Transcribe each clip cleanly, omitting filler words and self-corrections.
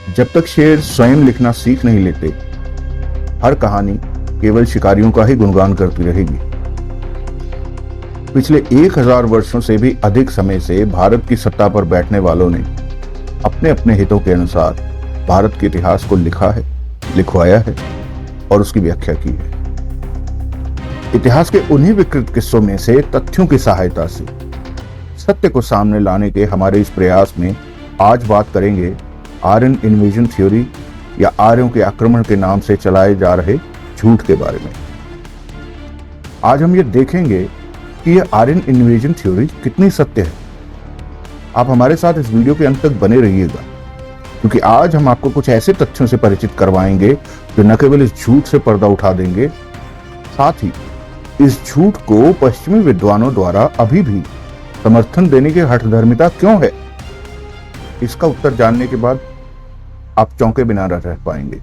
जब तक शेर स्वयं लिखना सीख नहीं लेते, हर कहानी केवल शिकारियों का ही गुणगान करती रहेगी। पिछले 1000 वर्षों से भी अधिक समय से भारत की सत्ता पर बैठने वालों ने अपने अपने हितों के अनुसार भारत के इतिहास को लिखा है, लिखवाया है और उसकी व्याख्या की है। इतिहास के उन्हीं विकृत किस्सों में से तथ्यों की सहायता से सत्य को सामने लाने के हमारे इस प्रयास में आज बात करेंगे आर्यन इन्वेजन थ्योरी या आर्यों के आक्रमण के नाम से चलाए जा रहे झूठ के बारे में। आज हम ये देखेंगे कि यह आर्यन इन्वेजन थ्योरी कितनी सत्य है। आप हमारे साथ इस वीडियो के अंत तक बने रहिएगा, क्योंकि आज हम आपको कुछ ऐसे तथ्यों से परिचित करवाएंगे जो न केवल इस झूठ से पर्दा उठा देंगे, साथ ही इस झूठ को पश्चिमी विद्वानों द्वारा अभी भी समर्थन देने की हठधर्मिता क्यों है, इसका उत्तर जानने के बाद आप चौंके बिना रह पाएंगे।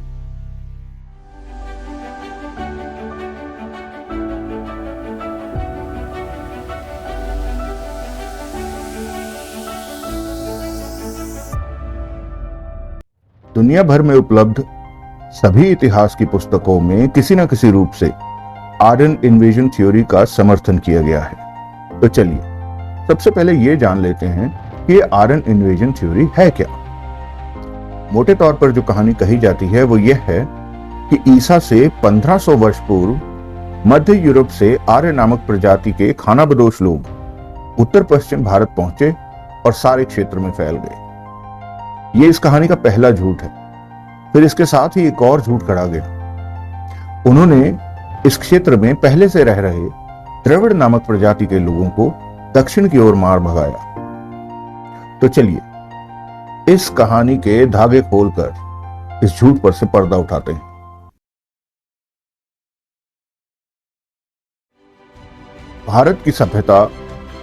दुनिया भर में उपलब्ध सभी इतिहास की पुस्तकों में किसी न किसी रूप से आर्यन इन्वेजन थ्योरी का समर्थन किया गया है। तो चलिए सबसे पहले यह जान लेते हैं कि ये आर्यन इन्वेजन थ्योरी है क्या। मोटे तौर पर जो कहानी कही जाती है वो यह है कि ईसा से 1500 वर्ष पूर्व मध्य यूरोप से आर्य नामक प्रजाति के खानाबदोश लोग उत्तर पश्चिम भारत पहुंचे और सारे क्षेत्र में फैल गए। ये इस कहानी का पहला झूठ है। फिर इसके साथ ही एक और झूठ गढ़ा गया। उन्होंने इस क्षेत्र में पहले से रह रहे द्रविड़ नामक प्रजाति के लोगों को दक्षिण की ओर मार भगाया। तो चलिए इस कहानी के धागे खोलकर इस झूठ पर से पर्दा उठाते हैं। भारत की सभ्यता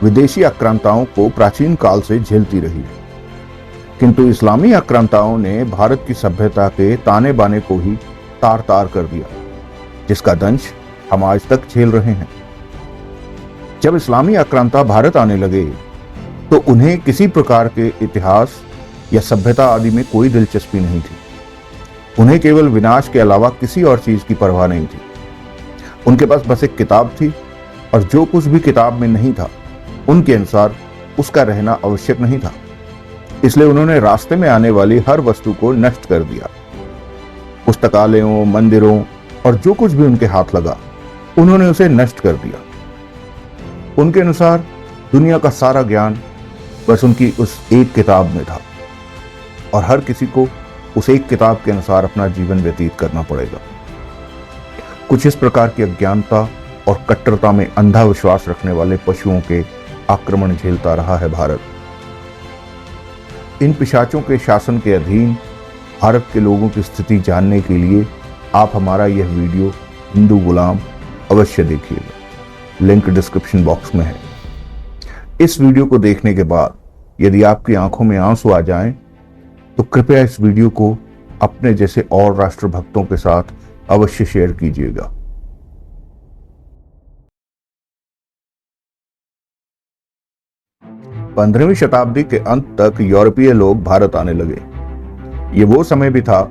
विदेशी आक्रांताओं को प्राचीन काल से झेलती रही है, किंतु इस्लामी आक्रांताओं ने भारत की सभ्यता के ताने बाने को ही तार तार कर दिया, जिसका दंश हम आज तक झेल रहे हैं। जब इस्लामी आक्रांता भारत आने लगे तो उन्हें किसी प्रकार के इतिहास या सभ्यता आदि में कोई दिलचस्पी नहीं थी। उन्हें केवल विनाश के अलावा किसी और चीज की परवाह नहीं थी। उनके पास बस एक किताब थी और जो कुछ भी किताब में नहीं था उनके अनुसार उसका रहना आवश्यक नहीं था। इसलिए उन्होंने रास्ते में आने वाली हर वस्तु को नष्ट कर दिया। पुस्तकालयों, मंदिरों और जो कुछ भी उनके हाथ लगा उन्होंने उसे नष्ट कर दिया। उनके अनुसार दुनिया का सारा ज्ञान बस उनकी उस एक किताब में था और हर किसी को उस एक किताब के अनुसार अपना जीवन व्यतीत करना पड़ेगा। कुछ इस प्रकार की अज्ञानता और कट्टरता में अंधा विश्वास रखने वाले पशुओं के आक्रमण झेलता रहा है भारत। इन पिशाचों के शासन के अधीन भारत के लोगों की स्थिति जानने के लिए आप हमारा यह वीडियो हिंदू गुलाम अवश्य देखिएगा। लिंक डिस्क्रिप्शन बॉक्स में है। इस वीडियो को देखने के बाद यदि आपकी आंखों में आंसू आ जाएं, तो कृपया इस वीडियो को अपने जैसे और राष्ट्रभक्तों के साथ अवश्य शेयर कीजिएगा। पंद्रहवीं शताब्दी के अंत तक यूरोपीय लोग भारत आने लगे। ये वो समय भी था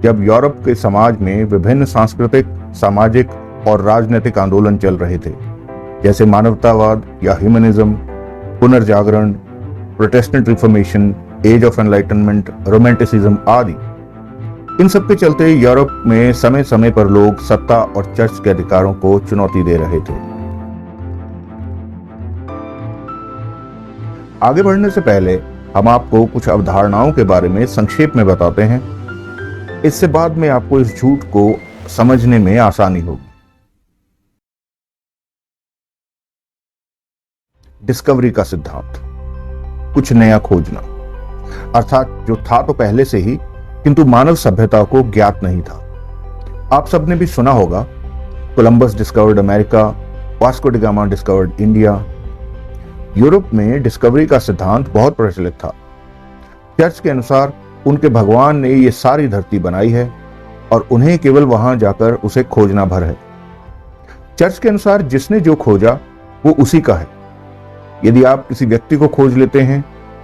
जब यूरोप के समाज में विभिन्न सांस्कृतिक, सामाजिक और राजनीतिक आंदोलन चल रहे थे, जैसे मानवतावाद या ह्यूमनिज्म, पुनर्जागरण, Protestant reformation, age of enlightenment, romanticism आदि। इन सब के चलते यूरोप में समय समय पर लोग सत्ता और चर्च के अधिकारों को चुनौती दे रहे थे। आगे बढ़ने से पहले हम आपको कुछ अवधारणाओं के बारे में संक्षेप में बताते हैं। इससे बाद में आपको इस झूठ को समझने में आसानी होगी। डिस्कवरी का सिद्धांत, कुछ नया खोजना, अर्थात जो था तो पहले से ही किंतु मानव सभ्यता को ज्ञात नहीं था। आप सबने भी सुना होगा, Columbus discovered America, Vasco D gamma discovered India. Europe में डिस्कवरी का सिद्धांत बहुत प्रचलित था। चर्च के अनुसार उनके भगवान ने ये सारी धरती बनाई है और उन्हें केवल वहां जाकर उसे खोजना भर है। चर्च के अनुसार जिसने जो खोजा वो उसी का है। यदि आप किसी व्यक्ति को खोज लेते हैं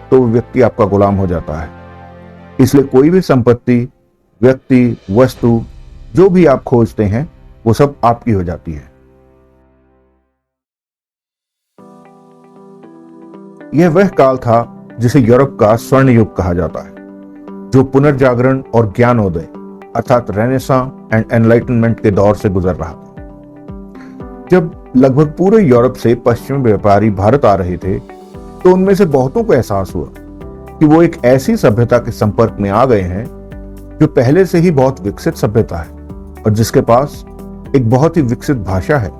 तो वो व्यक्ति आपका गुलाम हो जाता है। इसलिए कोई भी संपत्ति, व्यक्ति, वस्तु जो भी आप खोजते हैं वो सब आपकी हो जाती है। यह वह काल था जिसे यूरोप का स्वर्ण युग कहा जाता है, जो पुनर्जागरण और ज्ञानोदय अर्थात रेनेसां एंड एनलाइटनमेंट के दौर से गुजर रहा था। जब लगभग पूरे यूरोप से पश्चिमी व्यापारी भारत आ रहे थे तो उनमें से बहुतों को एहसास हुआ कि वो एक ऐसी सभ्यता के संपर्क में आ गए हैं जो पहले से ही बहुत विकसित सभ्यता है और जिसके पास एक बहुत ही विकसित भाषा है।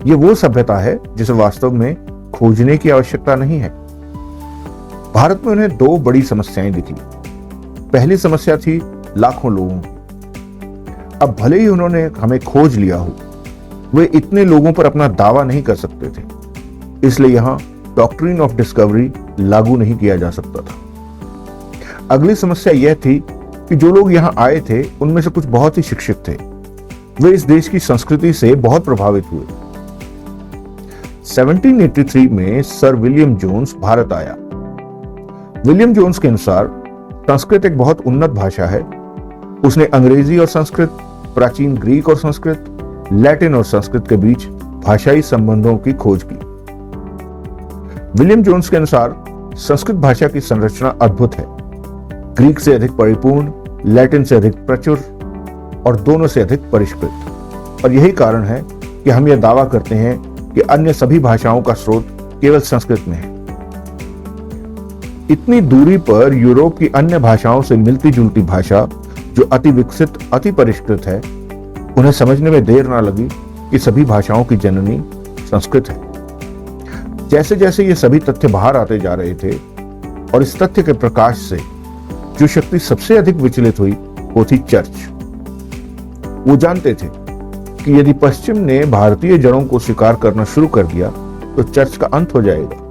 ये वो सभ्यता है जिसे वास्तव में खोजने की आवश्यकता नहीं है। भारत में उन्हें दो बड़ी समस्याएं दिखी। पहली समस्या थी लाखों लोगों की। अब भले ही उन्होंने हमें खोज लिया हो, वे इतने लोगों पर अपना दावा नहीं कर सकते थे, इसलिए यहां डॉक्ट्रिन ऑफ डिस्कवरी लागू नहीं किया जा सकता था। अगली समस्या यह थी कि जो लोग यहां आए थे उनमें से कुछ बहुत ही शिक्षित थे। वे इस देश की संस्कृति से बहुत प्रभावित हुए। 1783 में सर विलियम जोन्स भारत आया। विलियम जोन्स के अनुसार संस्कृत एक बहुत उन्नत भाषा है। उसने अंग्रेजी और संस्कृत, प्राचीन ग्रीक और संस्कृत, लैटिन और संस्कृत के बीच भाषाई संबंधों की खोज की। विलियम जोन्स के अनुसार संस्कृत भाषा की संरचना अद्भुत है, ग्रीक से अधिक परिपूर्ण, लैटिन से अधिक प्रचुर और दोनों से अधिक परिष्कृत। और यही कारण है कि हम यह दावा करते हैं कि अन्य सभी भाषाओं का स्रोत केवल संस्कृत में है। इतनी दूरी पर यूरोप की अन्य भाषाओं से मिलती जुलती भाषा जो अति विकसित, अति परिष्कृत है, उन्हें समझने में देर ना लगी कि सभी भाषाओं की जननी संस्कृत है। जैसे जैसे ये सभी तथ्य बाहर आते जा रहे थे और इस तथ्य के प्रकाश से जो शक्ति सबसे अधिक विचलित हुई वो थी चर्च। वो जानते थे कि यदि पश्चिम ने भारतीय जड़ों को स्वीकार करना शुरू कर दिया तो चर्च का अंत हो जाएगा।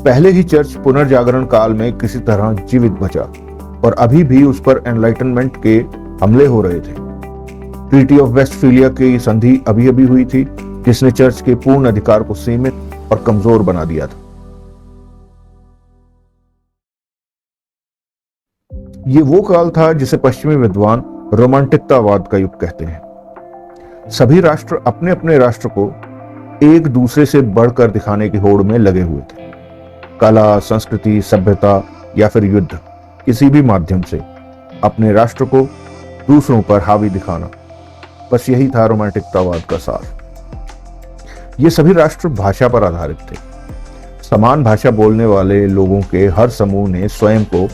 पहले ही चर्च पुनर्जागरण काल में किसी तरह जीवित बचा और अभी भी उस पर एनलाइटनमेंट के हमले हो रहे थे। ट्रीटी ऑफ वेस्टफीलिया की संधि अभी अभी हुई थी जिसने चर्च के पूर्ण अधिकार को सीमित और कमजोर बना दिया था। ये वो काल था जिसे पश्चिमी विद्वान रोमांटिकतावाद का युग कहते हैं। सभी राष्ट्र अपने अपने राष्ट्र को एक दूसरे से बढ़कर दिखाने की होड़ में लगे हुए थे। कला, संस्कृति, सभ्यता या फिर युद्ध, किसी भी माध्यम से अपने राष्ट्र को दूसरों पर हावी दिखाना, बस यही था रोमांटिकतावाद का सार। ये सभी राष्ट्र भाषा पर आधारित थे। समान भाषा बोलने वाले लोगों के हर समूह ने स्वयं को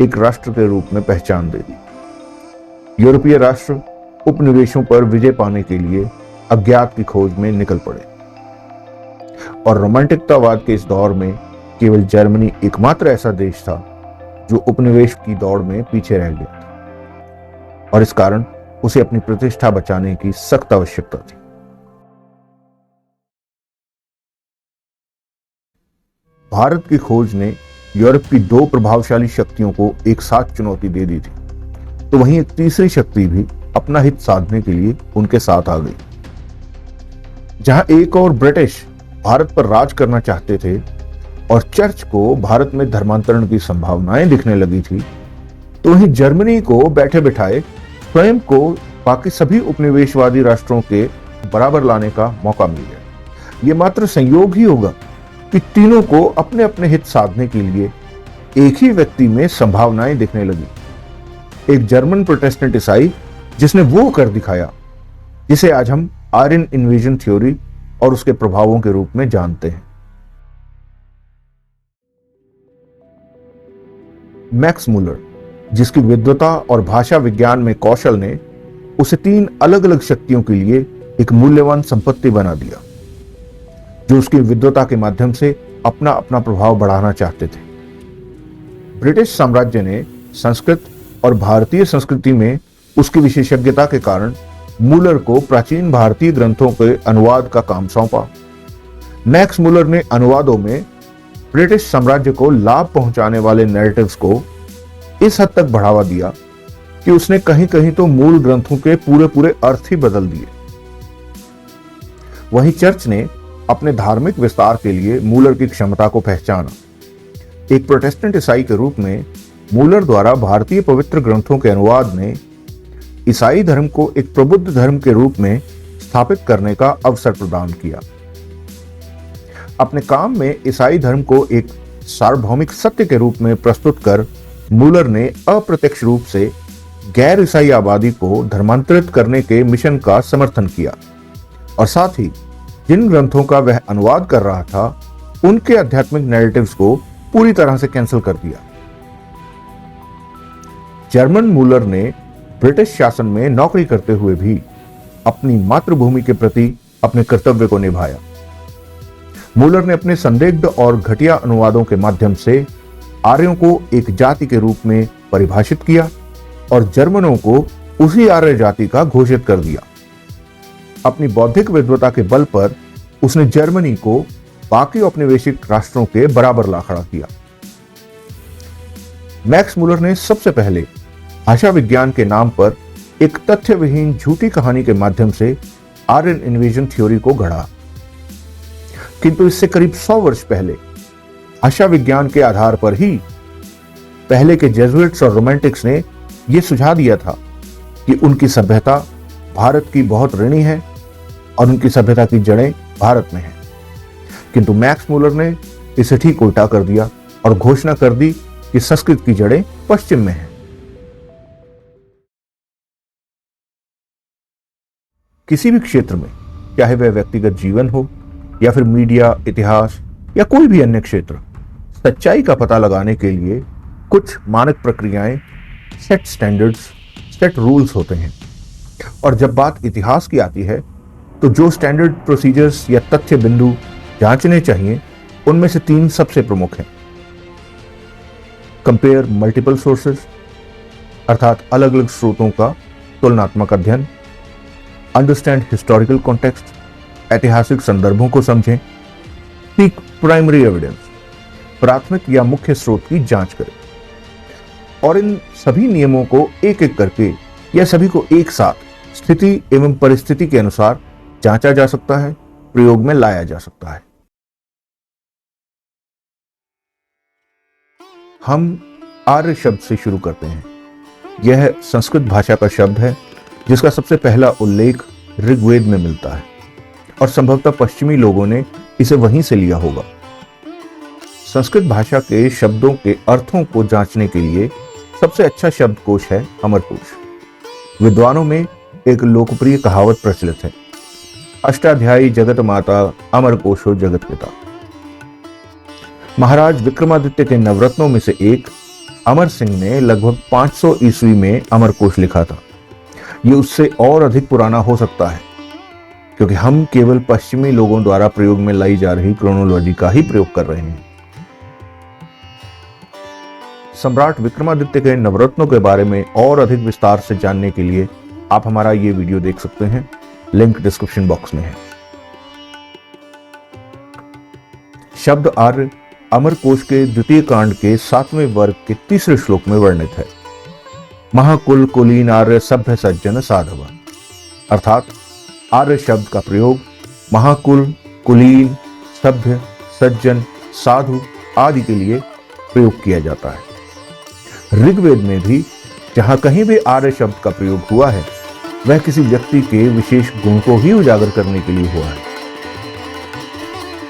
एक राष्ट्र के रूप में पहचान दे दी। यूरोपीय राष्ट्र उपनिवेशों पर विजय पाने के लिए अज्ञात की खोज में निकल पड़े और रोमांटिकतावाद के इस दौर में केवल जर्मनी एकमात्र ऐसा देश था जो उपनिवेश की दौड़ में पीछे रह गया था और इस कारण उसे अपनी प्रतिष्ठा बचाने की सख्त आवश्यकता थी। भारत की खोज ने यूरोप की दो प्रभावशाली शक्तियों को एक साथ चुनौती दे दी थी, तो वहीं एक तीसरी शक्ति भी अपना हित साधने के लिए उनके साथ आ गई। जहां एक और ब्रिटिश भारत पर राज करना चाहते थे और चर्च को भारत में धर्मांतरण की संभावनाएं दिखने लगी थी, तो वहीं जर्मनी को बैठे बिठाए स्वयं को बाकी सभी उपनिवेशवादी राष्ट्रों के बराबर लाने का मौका मिल गया। ये मात्र संयोग ही होगा कि तीनों को अपने अपने हित साधने के लिए एक ही व्यक्ति में संभावनाएं दिखने लगी। एक जर्मन प्रोटेस्टेंट ईसाई जिसने वो कर दिखाया जिसे आज हम आर्यन इन्वेजन थ्योरी और उसके प्रभावों के रूप में जानते हैं। मैक्स मुलर, जिसकी विद्वता और भाषा विज्ञान में कौशल ने उसे तीन अलग अलग शक्तियों के लिए एक मूल्यवान संपत्ति बना दिया, जो उसकी विद्वता के माध्यम से अपना अपना प्रभाव बढ़ाना चाहते थे। ब्रिटिश साम्राज्य ने संस्कृत और भारतीय संस्कृति में उसकी विशेषज्ञता के कारण मुलर को प्राचीन भारतीय ग्रंथों के अनुवाद का काम सौंपा। मैक्स मुलर ने अनुवादों में ब्रिटिश साम्राज्य को लाभ पहुंचाने वाले नैरेटिव्स को इस हद तक बढ़ावा दिया कि उसने कहीं कहीं तो मूल ग्रंथों के पूरे पूरे अर्थ ही बदल दिए। वहीं चर्च ने अपने धार्मिक विस्तार के लिए मुलर की क्षमता को पहचाना। एक प्रोटेस्टेंट ईसाई के रूप में मूलर द्वारा भारतीय पवित्र ग्रंथों के अनुवाद ने ईसाई धर्म को एक प्रबुद्ध धर्म के रूप में स्थापित करने का अवसर प्रदान किया। अपने काम में ईसाई धर्म को एक सार्वभौमिक सत्य के रूप में प्रस्तुत कर मूलर ने अप्रत्यक्ष रूप से गैर ईसाई आबादी को धर्मांतरित करने के मिशन का समर्थन किया और साथ ही जिन ग्रंथों का वह अनुवाद कर रहा था उनके आध्यात्मिक नैरेटिव्स को पूरी तरह से कैंसिल कर दिया। जर्मन मूलर ने ब्रिटिश शासन में नौकरी करते हुए भी अपनी मातृभूमि के प्रति अपने कर्तव्य को निभाया। मूलर ने अपने संदिग्ध और घटिया अनुवादों के माध्यम से आर्यों को एक जाति के रूप में परिभाषित किया और जर्मनों को उसी आर्य जाति का घोषित कर दिया। अपनी बौद्धिक विद्वता के बल पर उसने जर्मनी को बाकी औपनिवेशिक राष्ट्रों के बराबर ला खड़ा किया। मैक्स मूलर ने सबसे पहले भाषा विज्ञान के नाम पर एक तथ्यविहीन झूठी कहानी के माध्यम से आर्यन इन्वेजन थ्योरी को गढ़ा, किंतु इससे करीब 100 वर्ष पहले भाषा विज्ञान के आधार पर ही पहले के जेजुइट्स और रोमांटिक्स ने यह सुझा दिया था कि उनकी सभ्यता भारत की बहुत ऋणी है और उनकी सभ्यता की जड़ें भारत में हैं। किंतु मैक्स मूलर ने इसे ठीक उल्टा कर दिया और घोषणा कर दी कि संस्कृत की जड़ें पश्चिम में हैं। किसी भी क्षेत्र में, चाहे वह व्यक्तिगत जीवन हो या फिर मीडिया, इतिहास या कोई भी अन्य क्षेत्र, सच्चाई का पता लगाने के लिए कुछ मानक प्रक्रियाएं, सेट स्टैंडर्ड्स, सेट रूल्स होते हैं। और जब बात इतिहास की आती है तो जो स्टैंडर्ड प्रोसीजर्स या तथ्य बिंदु जांचने चाहिए उनमें से 3 सबसे प्रमुख हैं। कंपेयर मल्टीपल सोर्सेस, अर्थात अलग अलग स्रोतों का तुलनात्मक अध्ययन। अंडरस्टैंड हिस्टोरिकल कॉन्टेक्स्ट, ऐतिहासिक संदर्भों को समझें। सीक प्राइमरी एविडेंस, प्राथमिक या मुख्य स्रोत की जांच करें। और इन सभी नियमों को एक एक करके या सभी को एक साथ स्थिति एवं परिस्थिति के अनुसार जांचा जा सकता है, प्रयोग में लाया जा सकता है। हम आर्य शब्द से शुरू करते हैं। यह संस्कृत भाषा का शब्द है जिसका सबसे पहला उल्लेख ऋग्वेद में मिलता है और संभवतः पश्चिमी लोगों ने इसे वहीं से लिया होगा। संस्कृत भाषा के शब्दों के अर्थों को जांचने के लिए सबसे अच्छा शब्दकोश है अमरकोश। विद्वानों में एक लोकप्रिय कहावत प्रचलित है, अष्टाध्यायी जगत माता अमरकोशो जगत पिता। महाराज विक्रमादित्य के नवरत्नों में से एक अमर सिंह ने लगभग 500 ईस्वी में अमरकोश लिखा था। यह उससे और अधिक पुराना हो सकता है क्योंकि हम केवल पश्चिमी लोगों द्वारा प्रयोग में लाई जा रही क्रोनोलॉजी का ही प्रयोग कर रहे हैं। सम्राट विक्रमादित्य के नवरत्नों के बारे में और अधिक विस्तार से जानने के लिए आप हमारा ये वीडियो देख सकते हैं, लिंक डिस्क्रिप्शन बॉक्स में है। शब्द आर्य अमरकोश के द्वितीय कांड के 7वें वर्ग के 3रे श्लोक में वर्णित है। महाकुल कुलीन आर्य सभ्य सज्जन साधव, अर्थात आर्य शब्द का प्रयोग महाकुल, कुलीन, सभ्य, सज्जन, साधु आदि के लिए प्रयोग किया जाता है। ऋग्वेद में भी जहां कहीं भी आर्य शब्द का प्रयोग हुआ है वह किसी व्यक्ति के विशेष गुण को ही उजागर करने के लिए हुआ है।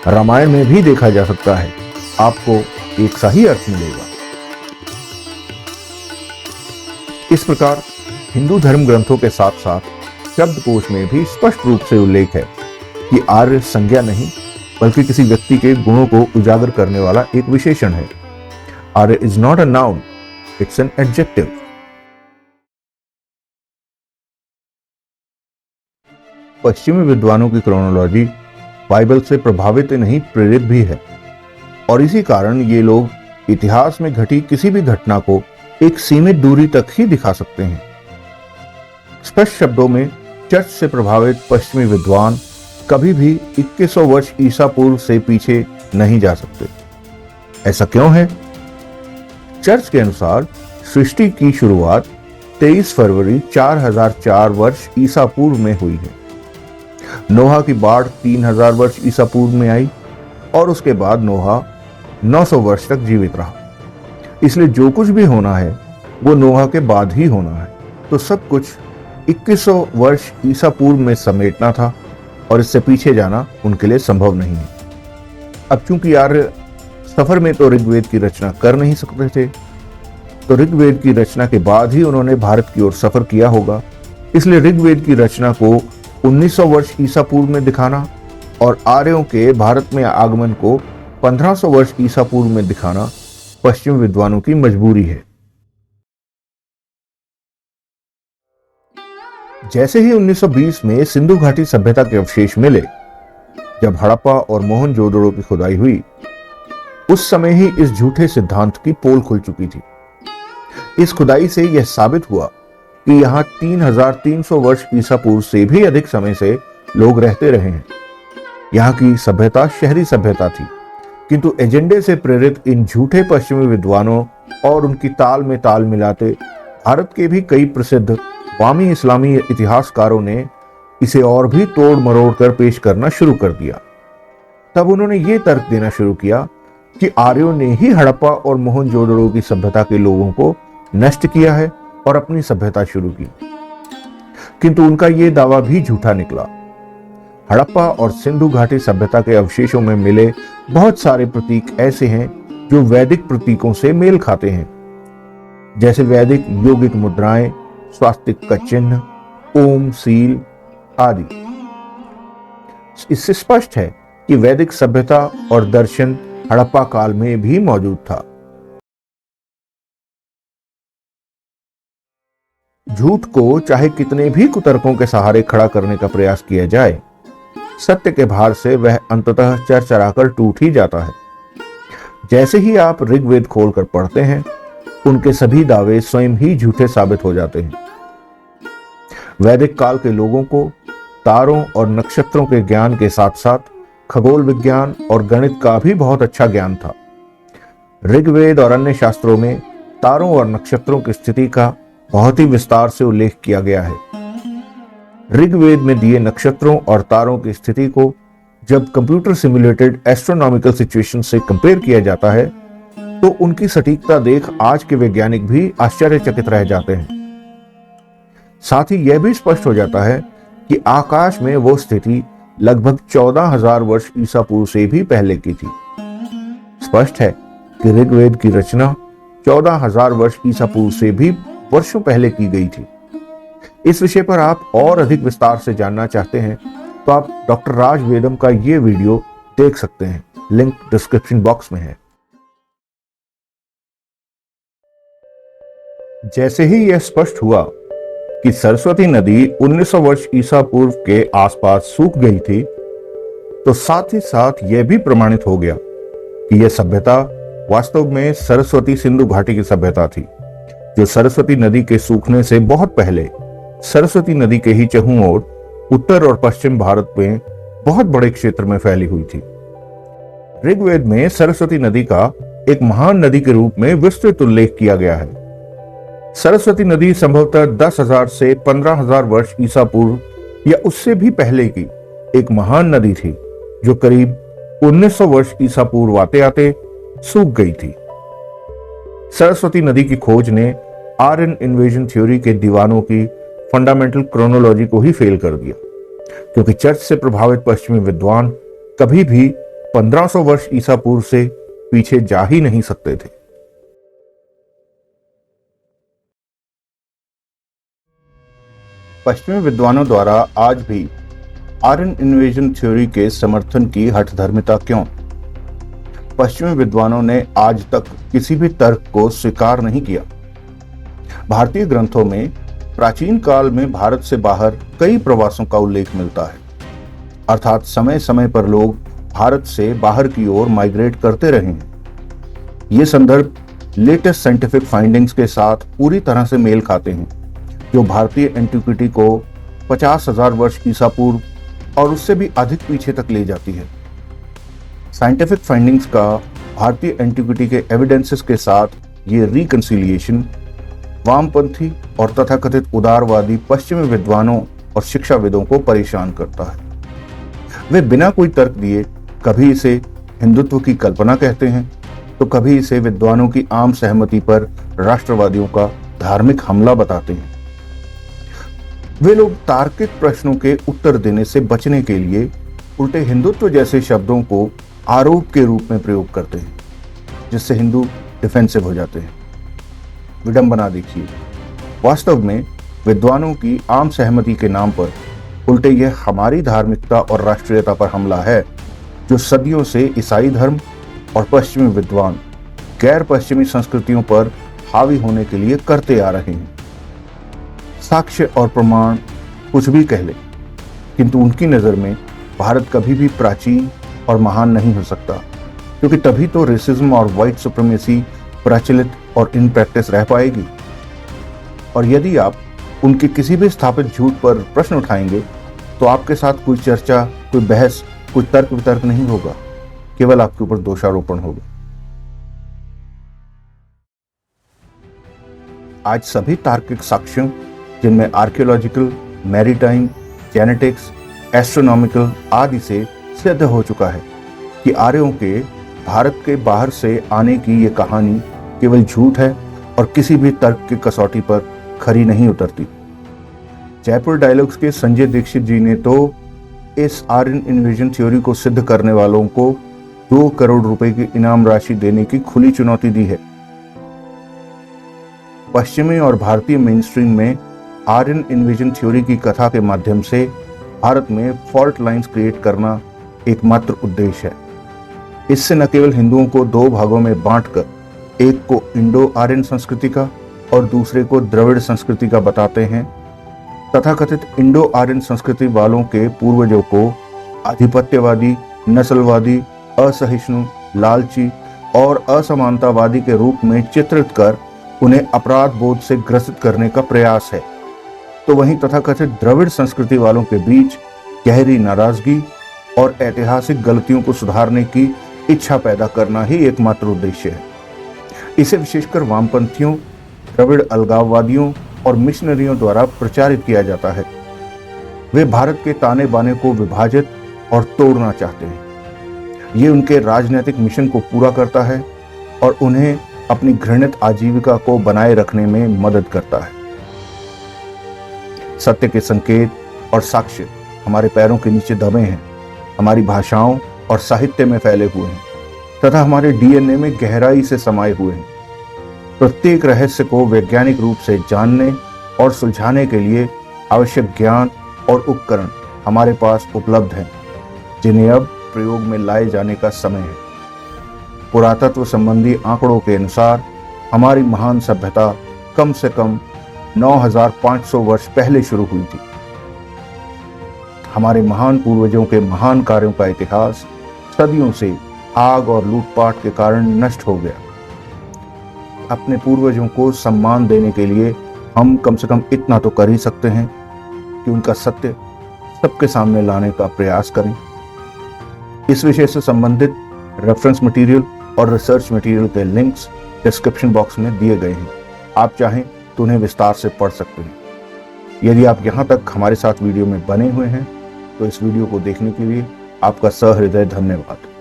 रामायण में भी देखा जा सकता है, आपको एक सा ही अर्थ मिलेगा। इस प्रकार हिंदू धर्म ग्रंथों के साथ साथ शब्दकोश में भी स्पष्ट रूप से उल्लेख है कि आर्य संज्ञा नहीं बल्कि किसी व्यक्ति के गुणों को उजागर करने वाला एक विशेषण है। Arya is not a noun, it's an adjective. पश्चिमी विद्वानों की क्रोनोलॉजी बाइबल से प्रभावित नहीं प्रेरित भी है और इसी कारण ये लोग इतिहास में घटी किसी भी घटना को एक सीमित दूरी तक ही दिखा सकते हैं। स्पष्ट शब्दों में चर्च से प्रभावित पश्चिमी विद्वान कभी भी 2100 वर्ष ईसा पूर्व से पीछे नहीं जा सकते। ऐसा क्यों है? चर्च के अनुसार सृष्टि की शुरुआत 23 फरवरी 4004 वर्ष ईसा पूर्व में हुई है। नोहा की बाढ़ 3000 वर्ष ईसा पूर्व में आई और उसके बाद नोहा 900 वर्ष तक जीवित रहा। इसलिए जो कुछ भी होना है वो नोहा के बाद ही होना है। तो सब कुछ 2100 वर्ष ईसा पूर्व में समेटना था और इससे पीछे जाना उनके लिए संभव नहीं है। अब चूंकि आर्य सफर में तो ऋग्वेद की रचना कर नहीं सकते थे, तो ऋग्वेद की रचना के बाद ही उन्होंने भारत की ओर सफर किया होगा। इसलिए ऋग्वेद की रचना को 1900 वर्ष ईसा पूर्व में दिखाना और आर्यों के भारत में आगमन को 1500 वर्ष ईसा पूर्व में दिखाना पश्चिम विद्वानों की मजबूरी है। जैसे ही 1920 में सिंधु घाटी सभ्यता के अवशेष मिले, जब हड़प्पा और मोहनजोदड़ो की खुदाई हुई, उस समय ही इस झूठे सिद्धांत की पोल खुल चुकी थी। इस खुदाई से यह साबित हुआ कि यहां 3300 वर्ष ईसा पूर्व से भी अधिक समय से लोग रहते रहे हैं। यहां की सभ्यता शहरी सभ्यता थी, किंतु एजेंडे से प्रेरित इन झूठे पश्चिमी विद्वानों और उनकी ताल में ताल मिलाते भारत के भी कई प्रसिद्ध वामी इस्लामी इतिहासकारों ने इसे और भी तोड़ मरोड़ कर पेश करना शुरू कर दिया। तब उन्होंने ये तर्क देना शुरू किया कि आर्यों ने ही हड़प्पा और मोहनजोदड़ो की सभ्यता के लोगों को नष्ट किया है और अपनी सभ्यता शुरू की। किंतु उनका यह दावा भी झूठा निकला। हड़प्पा और सिंधु घाटी सभ्यता के अवशेषों में मिले बहुत सारे प्रतीक ऐसे हैं जो वैदिक प्रतीकों से मेल खाते हैं, जैसे वैदिक यौगिक मुद्राएं, स्वास्तिक का चिन्ह, ओम, सील आदि। इससे स्पष्ट है कि वैदिक सभ्यता और दर्शन हड़प्पा काल में भी मौजूद था। झूठ को चाहे कितने भी कुतर्कों के सहारे खड़ा करने का प्रयास किया जाए, सत्य के भार से वह अंततः चरचराकर टूट ही जाता है। जैसे ही आप ऋग्वेद खोलकर पढ़ते हैं, उनके सभी दावे स्वयं ही झूठे साबित हो जाते हैं। वैदिक काल के लोगों को तारों और नक्षत्रों के ज्ञान के साथ साथ खगोल विज्ञान और गणित का भी बहुत अच्छा ज्ञान था। ऋग्वेद और अन्य शास्त्रों में तारों और नक्षत्रों की स्थिति का बहुत ही विस्तार से उल्लेख किया गया है। ऋग्वेद में दिए नक्षत्रों और तारों की स्थिति को जब कंप्यूटर सिमुलेटेड एस्ट्रोनॉमिकल सिचुएशन से कंपेयर किया जाता है, तो उनकी सटीकता देख आज के वैज्ञानिक भी आश्चर्यचकित रह जाते हैं। साथ ही यह भी स्पष्ट हो जाता है कि आकाश में वो स्थिति लगभग 14,000 वर्ष ईसा पूर्व से भी पहले की थी। स्पष्ट है कि ऋग्वेद की रचना 14,000 वर्ष ईसा पूर्व से भी वर्षों पहले की गई थी। इस विषय पर आप और अधिक विस्तार से जानना चाहते हैं तो आप डॉक्टर राज वेदम का ये वीडियो देख सकते हैं, लिंक डिस्क्रिप्शन बॉक्स में है। जैसे ही यह स्पष्ट हुआ कि सरस्वती नदी 1900 वर्ष ईसा पूर्व के आसपास सूख गई थी, तो साथ ही साथ यह भी प्रमाणित हो गया कि यह सभ्यता वास्तव में सरस्वती सिंधु घाटी की सभ्यता थी, जो सरस्वती नदी के सूखने से बहुत पहले सरस्वती नदी के ही चहुं ओर उत्तर और पश्चिम भारत में बहुत बड़े क्षेत्र में फैली हुई थी। ऋग्वेद में सरस्वती नदी का एक महान नदी के रूप में विस्तृत उल्लेख किया गया है। सरस्वती नदी संभवतः 10,000 से 15,000 वर्ष ईसा पूर्व या उससे भी पहले की एक महान नदी थी, जो करीब 1900 वर्ष ईसा पूर्व आते आते सूख गई थी। सरस्वती नदी की खोज ने आर्यन इन्वेजन थ्योरी के दीवानों की फंडामेंटल क्रोनोलॉजी को ही फेल कर दिया, क्योंकि चर्च से प्रभावित पश्चिमी विद्वान कभी भी 1500 वर्ष ईसा पूर्व से पीछे जा ही नहीं सकते थे। पश्चिमी विद्वानों द्वारा आज भी आर्यन इन्वेजन थ्योरी के समर्थन की हठधर्मिता क्यों? पश्चिमी विद्वानों ने आज तक किसी भी तर्क को स्वीकार नहीं किया। भारतीय ग्रंथों में प्राचीन काल में भारत से बाहर कई प्रवासों का उल्लेख मिलता है, अर्थात समय समय पर लोग भारत से बाहर की ओर माइग्रेट करते रहे हैं। ये संदर्भ लेटेस्ट साइंटिफिक फाइंडिंग्स के साथ पूरी तरह से मेल खाते हैं, जो भारतीय एंटिक्विटी को 50,000 वर्ष ईसा पूर्व और उससे भी अधिक पीछे तक ले जाती है। साइंटिफिक फाइंडिंग्स का भारतीय एंटिक्विटी के एविडेंसेस के साथ ये रिकंसिलिएशन वामपंथी और तथाकथित उदारवादी पश्चिमी विद्वानों और शिक्षाविदों को परेशान करता है। वे बिना कोई तर्क दिए कभी इसे हिंदुत्व की कल्पना कहते हैं तो कभी इसे विद्वानों की आम सहमति पर राष्ट्रवादियों का धार्मिक हमला बताते हैं। वे लोग तार्किक प्रश्नों के उत्तर देने से बचने के लिए उल्टे हिंदुत्व जैसे शब्दों को आरोप के रूप में प्रयोग करते हैं, जिससे हिंदू डिफेंसिव हो जाते हैं। विडंबना देखिए, वास्तव में विद्वानों की आम सहमति के नाम पर उल्टे यह हमारी धार्मिकता और राष्ट्रीयता पर हमला है, जो सदियों से ईसाई धर्म और पश्चिमी विद्वान गैर पश्चिमी संस्कृतियों पर हावी होने के लिए करते आ रहे हैं। साक्ष्य और प्रमाण कुछ भी कह ले, किंतु उनकी नजर में भारत कभी भी प्राचीन और महान नहीं हो सकता, क्योंकि तभी तो रेसिज्म और व्हाइट सुप्रीमेसी प्रचलित और इन प्रैक्टिस रह पाएगी। और यदि आप उनके किसी भी स्थापित झूठ पर प्रश्न उठाएंगे तो आपके साथ कोई चर्चा, कोई बहस, कोई तर्क वितर्क नहीं होगा, केवल आपके ऊपर दोषारोपण होगा। आज सभी तार्किक साक्ष्यों, जिनमें आर्कियोलॉजिकल, मैरीटाइम, जेनेटिक्स, एस्ट्रोनॉमिकल आदि से सिद्ध हो चुका है कि आर्यों के भारत के बाहर से आने की ये कहानी केवल झूठ है और किसी भी तर्क की कसौटी पर खरी नहीं उतरती। जयपुर डायलॉग्स के संजय दीक्षित जी ने तो इस आर्यन इन्वेजन थ्योरी को सिद्ध करने वालों को 2 करोड़ रुपए की इनाम राशि देने की खुली चुनौती दी है। पश्चिमी और भारतीय मेनस्ट्रीम में आर्यन इन्वेजन थ्योरी की कथा के माध्यम से भारत में फॉल्ट लाइंस क्रिएट करना एकमात्र उद्देश्य है। इससे न केवल हिंदुओं को 2 भागों में बांटकर एक को इंडो आर्यन संस्कृति का और दूसरे को द्रविड़ संस्कृति का बताते हैं, तथाकथित इंडो आर्यन संस्कृति वालों के पूर्वजों को आधिपत्यवादी, नस्लवादी, असहिष्णु, लालची और असमानतावादी के रूप में चित्रित कर उन्हें अपराध बोध से ग्रसित करने का प्रयास है, तो वहीं तथाकथित द्रविड़ संस्कृति वालों के बीच गहरी नाराजगी और ऐतिहासिक गलतियों को सुधारने की इच्छा पैदा करना ही एकमात्र उद्देश्य है। इसे विशेषकर वामपंथियों, द्रविड़ अलगाववादियों और मिशनरियों द्वारा प्रचारित किया जाता है। वे भारत के ताने बाने को विभाजित और तोड़ना चाहते हैं। ये उनके राजनीतिक मिशन को पूरा करता है और उन्हें अपनी घृणित आजीविका को बनाए रखने में मदद करता है। सत्य के संकेत और साक्ष्य हमारे पैरों के नीचे दबे हैं, हमारी भाषाओं और साहित्य में फैले हुए हैं तथा हमारे डीएनए में गहराई से समाये हुए हैं। प्रत्येक रहस्य को वैज्ञानिक रूप से जानने और सुलझाने के लिए आवश्यक ज्ञान और उपकरण हमारे पास उपलब्ध हैं, जिन्हें अब प्रयोग में लाए जाने का समय है। पुरातत्व संबंधी आंकड़ों के अनुसार हमारी महान सभ्यता कम से कम 9500 वर्ष पहले शुरू हुई थी। हमारे महान पूर्वजों के महान कार्यों का इतिहास सदियों से आग और लूटपाट के कारण नष्ट हो गया। अपने पूर्वजों को सम्मान देने के लिए हम कम से कम इतना तो कर ही सकते हैं कि उनका सत्य सबके सामने लाने का प्रयास करें। इस विषय से संबंधित रेफरेंस मटेरियल और रिसर्च मटेरियल के लिंक्स डिस्क्रिप्शन बॉक्स में दिए गए हैं। आप चाहें तो उन्हें विस्तार से पढ़ सकते हैं। यदि आप यहाँ तक हमारे साथ वीडियो में बने हुए हैं तो इस वीडियो को देखने के लिए आपका सहृदय धन्यवाद।